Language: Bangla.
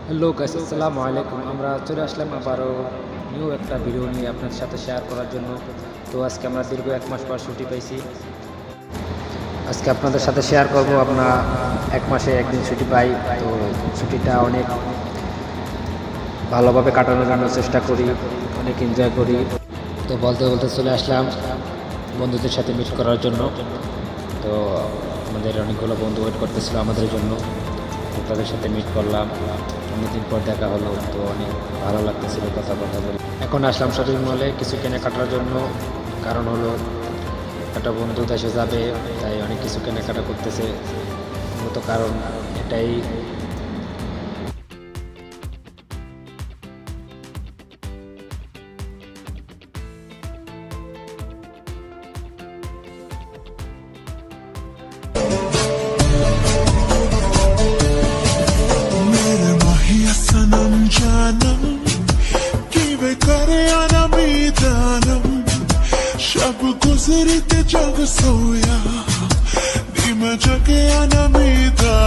হ্যালো গাইস, আসসালামু আলাইকুম। আমরা চলে আসলাম আবারও নিউ একটা ভিডিও নিয়ে আপনার সাথে শেয়ার করার জন্য। তো আজকে আমরা দীর্ঘ 1 মাস পর ছুটি পাইছি। আজকে আপনাদের সাথে শেয়ার করব আমরা 1 মাসে একদিন ছুটি পাই। তো ছুটিটা অনেক ভালোভাবে কাটানোর জন্য চেষ্টা করি, অনেক এনজয় করি। তো বলতে বলতে চলে আসলাম বন্ধুদের সাথে মিট করার জন্য। তো আমাদের অনেকগুলো বন্ধু ওয়েট করতেছিল আমাদের জন্য। তো তাদের সাথে মিট করলাম, অনেকদিন পর দেখা হলো। তো অনেক ভালো লাগতেছিল কথা বলে। এখন আসলাম শপিং মলে কিছু কেনাকাটার জন্য। কারণ হলো একটা বন্ধু দেশে যাবে, তাই অনেক কিছু কেনাকাটা করতেছে। মূলত কারণ এটাই। मेरे माहिया सनम जानम कि वे करे अनमीदानम शब गुजरी ते जग सोया नी मैं जगे अनमीदानम